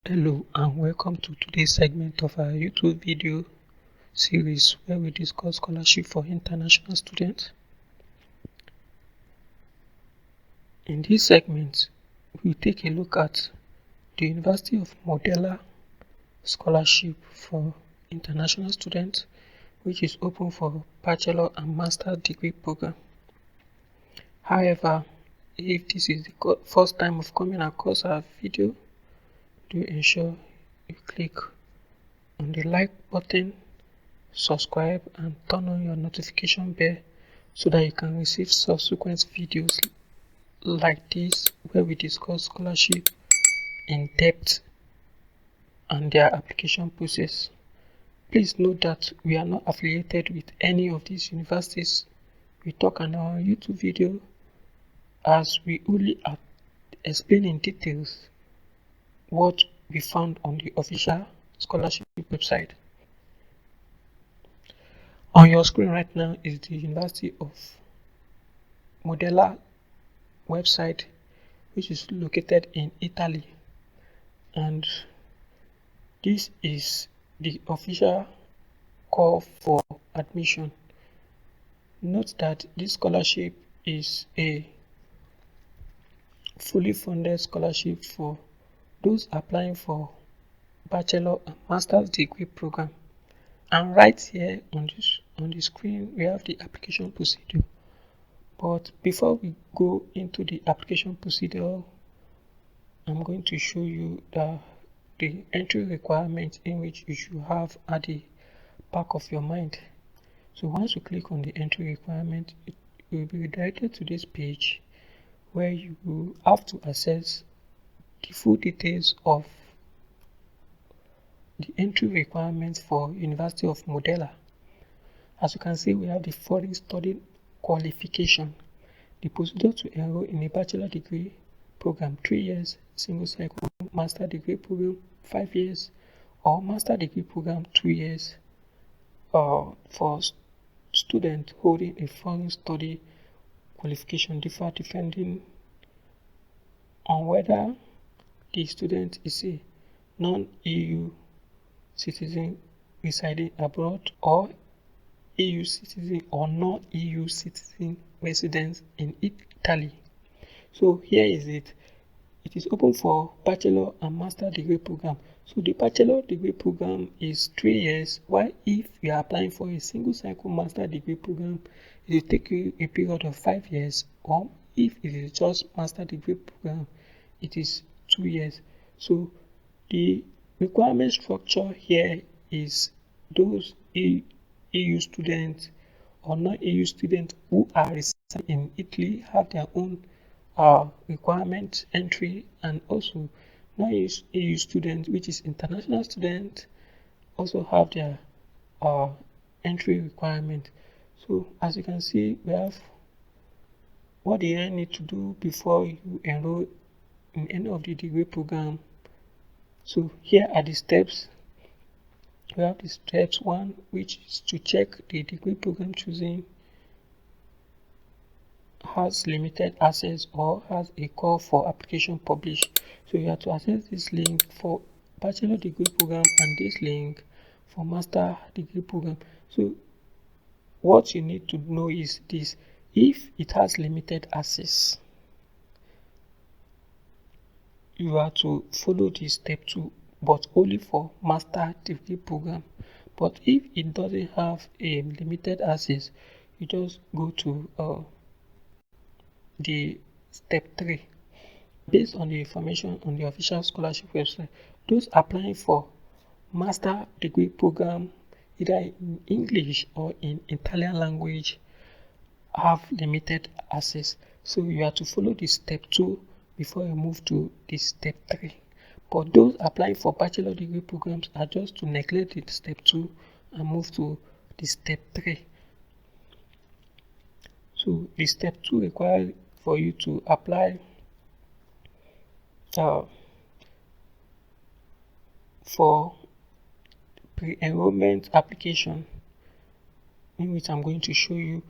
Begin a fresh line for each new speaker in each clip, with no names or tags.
Hello and welcome to today's segment of our YouTube video series where we discuss scholarship for international students. In this segment, we take a look at the University of Modena scholarship for international students, which is open for bachelor and master degree program. However, if this is the first time of coming across our video, do ensure you click on the like button, subscribe and turn on your notification bell so that you can receive subsequent videos like this where we discuss scholarship in depth and their application process. Please note that we are not affiliated with any of these universities. We talk on our YouTube video as we only explain in details what we found on the official scholarship website. On your screen right now is the University of Modena website, which is located in Italy, and this is the official call for admission. Note that this scholarship is a fully funded scholarship for those applying for bachelor and master's degree program. And right here on the screen we have the application procedure. But before we go into the application procedure, I'm going to show you the entry requirements in which you should have at the back of your mind. So once you click on the entry requirement, it will be redirected to this page where you will have to access the full details of the entry requirements for University of Modena. As you can see, we have the foreign study qualification, the procedure to enroll in a bachelor degree program 3 years, single cycle master degree program 5 years, or master degree program 2 years for students holding a foreign study qualification differ depending on whether the student is a non-EU citizen residing abroad or EU citizen or non-EU citizen residents in Italy. So here is it. It is open for bachelor and master degree program. So the bachelor degree program is 3 years, while if you are applying for a single cycle master degree program, it will take you a period of 5 years, or if it is just master degree program, it is 2 years. So the requirement structure here is those EU students or non-EU students who are residing in Italy have their own requirement entry, and also non-EU students, which is international students, also have their entry requirement. So as you can see, we have what you need to do before you enroll in any of the degree program. So here are the steps. We have the steps 1, which is to check the degree program choosing has limited access or has a call for application published. So you have to access this link for bachelor degree program and this link for master degree program. So what you need to know is this: if it has limited access, you have to follow this step 2, but only for master degree program. But if it doesn't have a limited access, you just go to the step 3. Based on the information on the official scholarship website, those applying for master degree program either in English or in Italian language have limited access. So you have to follow the step 2 before you move to the step 3. But those applying for bachelor degree programs are just to neglect the step 2 and move to the step 3. So the step 2 requires for you to apply for pre-enrollment application, in which I'm going to show you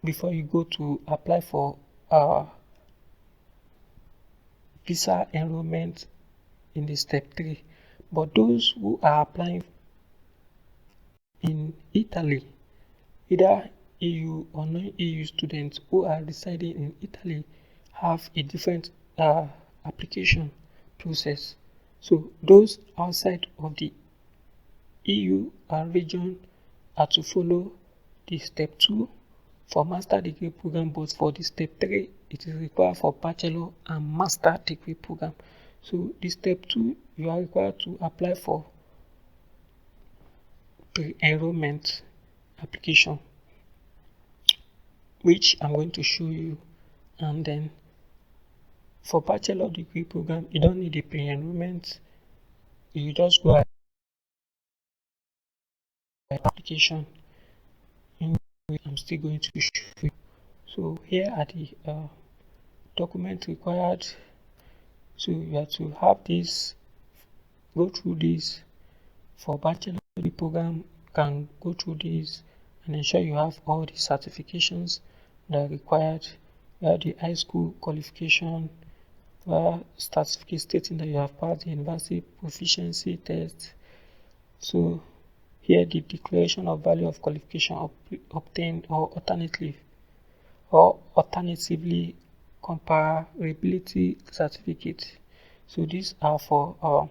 before you go to apply for visa enrollment in the step 3. But those who are applying in Italy, either EU or non-EU students who are residing in Italy, have a different application process. So those outside of the EU region are to follow the step 2 for master degree program, but for the step 3 it is required for bachelor and master degree program. So the step 2 you are required to apply for pre-enrollment application, which I'm going to show you. And then for bachelor degree program, you don't need a pre-enrollment. You just go ahead application, in which I'm still going to show you. So here are the documents required. So you have to have this, go through this. For bachelor degree program, you can go through this and ensure you have all the certifications that are required. You have the high school qualification, certificate stating that you have passed the university proficiency test. So here the declaration of value of qualification obtained, or alternatively comparability certificate. So these are for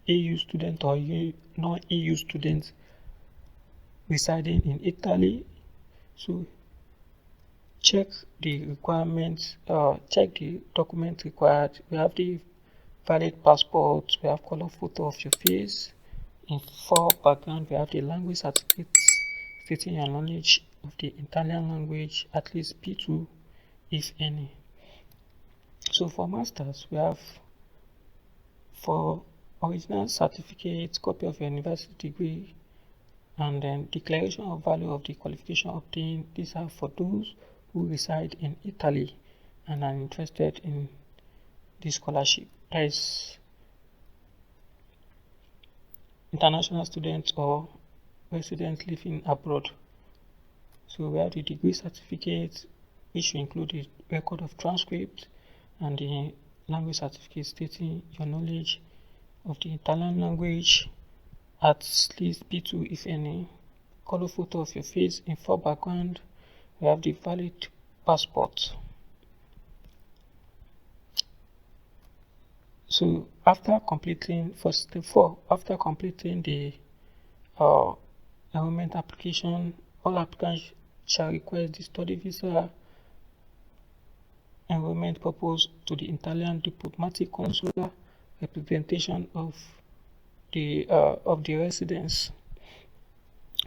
EU student or non-EU students residing in Italy. So check the requirements, check the documents required. We have the valid passport, we have color photo of your face. In for background, we have the language certificate stating your knowledge of the Italian language, at least P2 if any. So for masters, we have for original certificate, copy of your university degree, and then declaration of value of the qualification obtained. These are for those who reside in Italy and are interested in the scholarship. That is international students or residents living abroad. So we have the degree certificate, which will include the record of transcript and the language certificate stating your knowledge of the Italian language, at least P2 if any. Color photo of your face in for background. We have the valid passport. So after completing, for step 4, after completing the enrollment application, all applicants shall request the study visa enrollment purpose to the Italian diplomatic consular representation of the residence.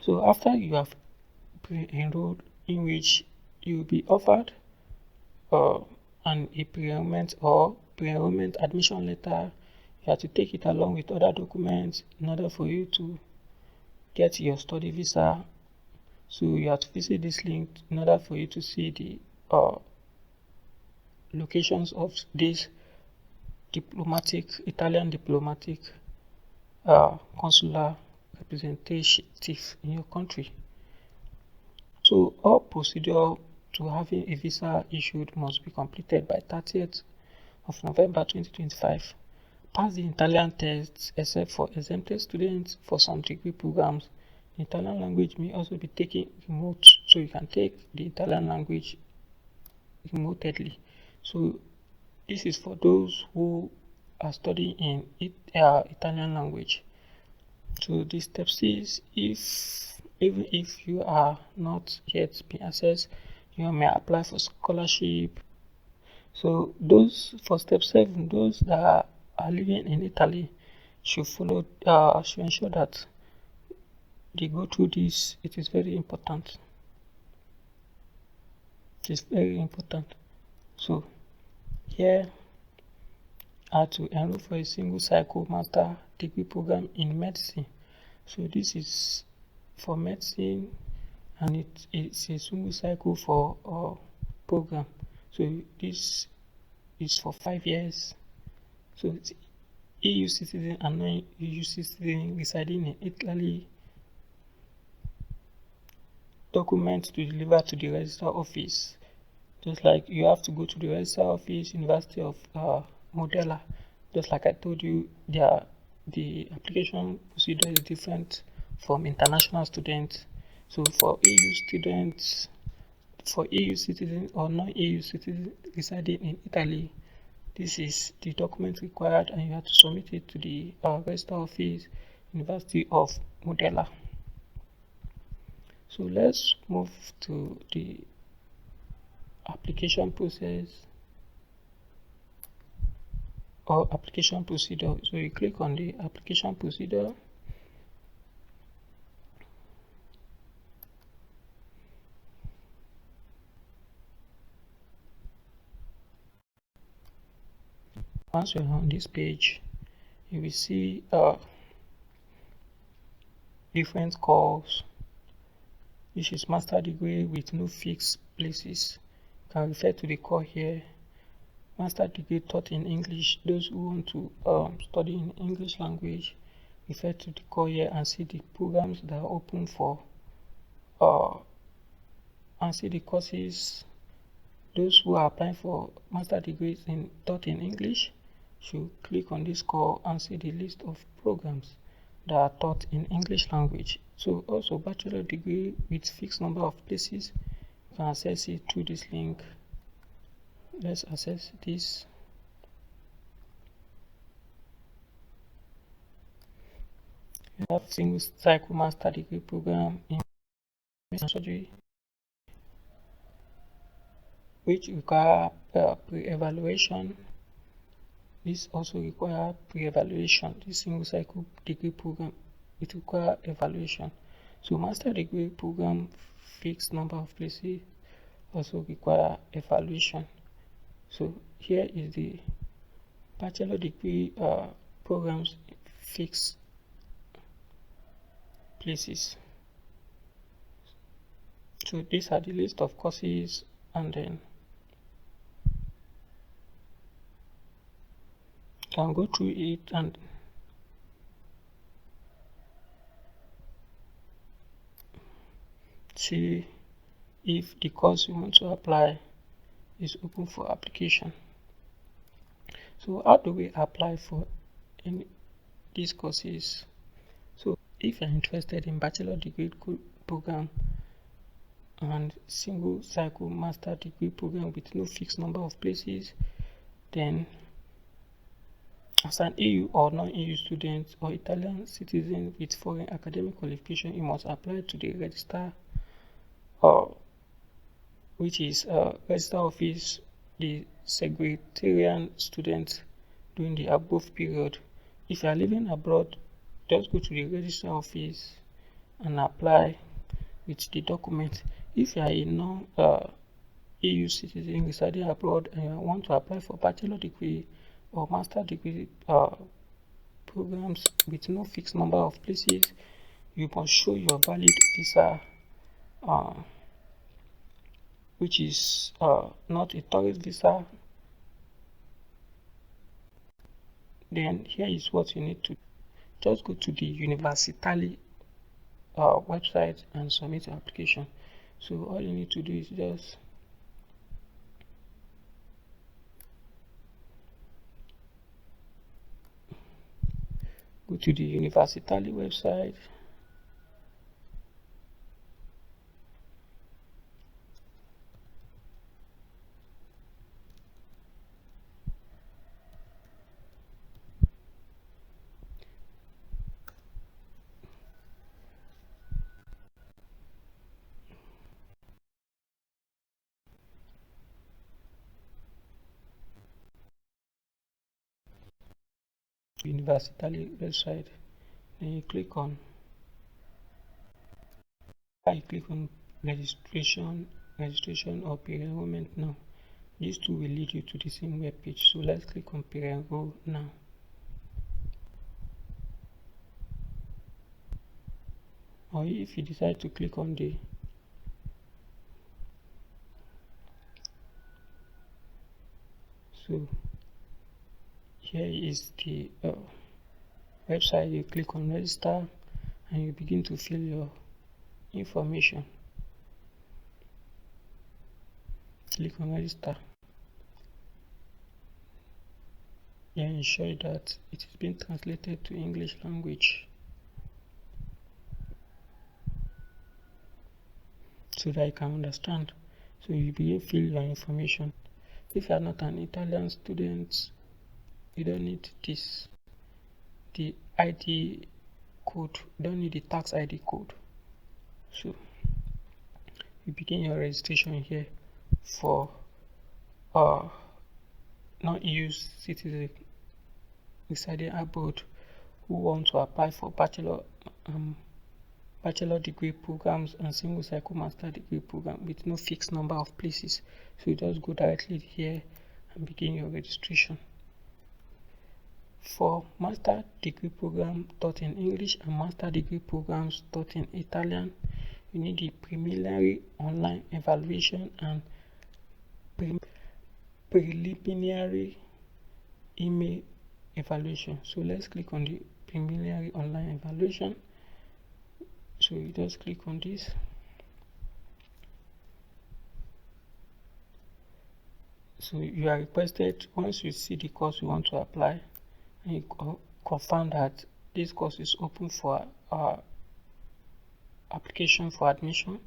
So after you have pre-enrolled, in which you will be offered a pre-enrollment or pre-enrollment admission letter, you have to take it along with other documents in order for you to get your study visa. So you have to visit this link in order for you to see the locations of this Italian diplomatic consular representative in your country. So all procedure to having a visa issued must be completed by 30th of November 2025. Pass the Italian tests except for exempted students. For some degree programs, the Italian language may also be taken remote, so you can take the Italian language remotely. So this is for those who are studying in Italian language. So the step 6, even if you are not yet being assessed, you may apply for scholarship. So those for step 7, those that are living in Italy should follow, should ensure that they go through this. It is very important. It is very important. So here are to enroll for a single cycle master degree program in medicine. So this is for medicine, and it's a single cycle for program. So this is for 5 years. So it's EU citizen and non-EU citizen residing in Italy. Documents to deliver to the register office Just like you have to go to the registrar office, University of Modena. Just like I told you, the application procedure is different from international students. So for EU students, for EU citizens or non-EU citizens residing in Italy, this is the document required, and you have to submit it to the registrar office, University of Modena. So let's move to the application process or application procedure. So you click on the application procedure. Once you're on this page, you will see different calls. This is master degree with no fixed places. You can refer to the call here. Master degree taught in English. Those who want to study in English language, refer to the call here and see the programs that are open for and see the courses. Those who are applying for master degrees taught in English should click on this call and see the list of programs that are taught in English language. So also bachelor degree with fixed number of places, you can access it through this link. Let's access this. You have single cycle master degree program in surgery, which require pre-evaluation. This also require pre-evaluation. This single cycle degree program, it require evaluation. So master degree program, fixed number of places, also require evaluation. So here is the bachelor degree programs, fixed places. So these are the list of courses, and then you can go through it and see if the course you want to apply is open for application. So how do we apply for these courses? So if you're interested in bachelor degree program and single cycle master degree program with no fixed number of places, then as an EU or non-EU student or Italian citizen with foreign academic qualification, you must apply to the registrar, which is registrar office, the secretarian student during the above period. If you are living abroad, just go to the registrar office and apply with the document. If you are a non-EU citizen residing abroad and you want to apply for bachelor degree or master degree programs with no fixed number of places, you must show your valid visa, which is not a tourist visa. Then here is what you need to just go to the University website and submit your application. So all you need to do is just go to the University website. University website, then you click on registration or pre-enrollment now. These two will lead you to the same web page. So let's click on pre-enroll now. Or if you decide to click on the here is the website. You click on register and you begin to fill your information. click on register. Then ensure that it is being translated to English language so that you can understand. So you will fill your information. If you are not an Italian student, you don't need this, the ID code, you don't need the tax ID code. So you begin your registration here for non-EU citizens residing abroad who want to apply for bachelor degree programs and single cycle master degree program with no fixed number of places. So you just go directly here and begin your registration. For master degree program taught in English and master degree programs taught in Italian, you need the preliminary online evaluation and preliminary email evaluation. So let's click on the preliminary online evaluation. So you just click on this. So you are requested, once you see the course you want to apply and you confirm that this course is open for application for admission,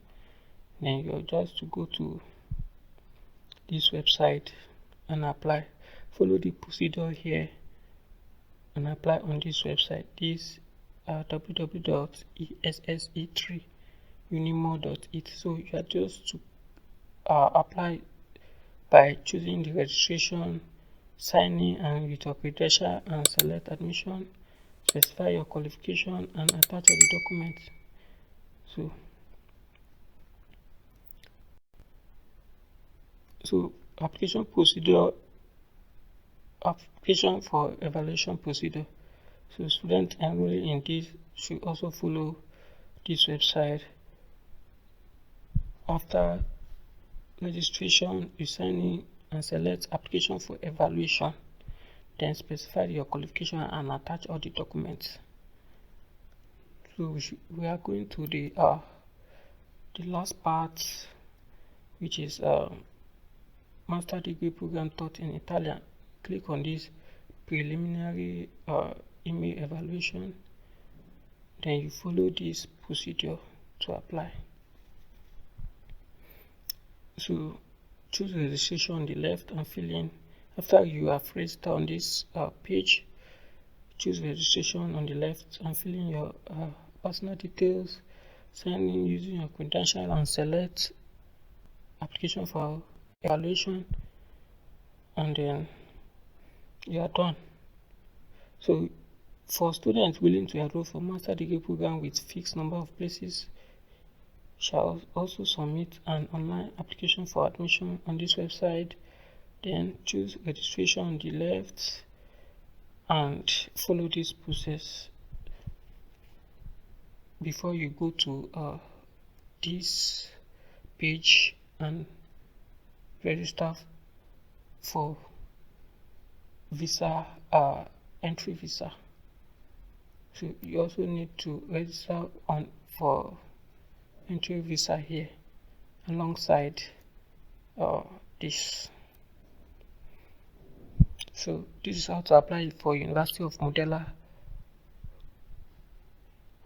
then you're just to go to this website and apply. Follow the procedure here and apply on this website. This www.esse3unimo.it. So you are just to apply by choosing the registration, signing and with your credential and select admission, specify your qualification and attach all the documents. So application for evaluation procedure. So students enrolling in this should also follow this website. After registration, you sign in and select application for evaluation, then specify your qualification and attach all the documents. So we are going to the last part, which is master degree program taught in Italian. Click on this preliminary email evaluation, then you follow this procedure to apply. So choose registration on the left and fill in. After you have registered on this page, choose registration on the left and fill in your personal details, sign in using your credential and select application for evaluation, and then you are done. So for students willing to enroll for master degree program with fixed number of places, shall also submit an online application for admission on this website, then choose registration on the left and follow this process before you go to this page and register for visa entry visa. So you also need to register for entry visa here alongside this. So this is how to apply for University of Modena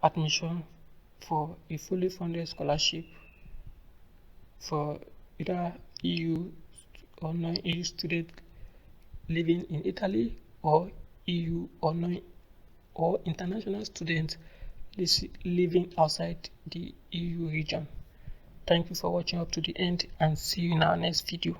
admission for a fully funded scholarship for either EU or non-EU student living in Italy, or EU or or international students living outside the EU region. Thank you for watching up to the end and see you in our next video.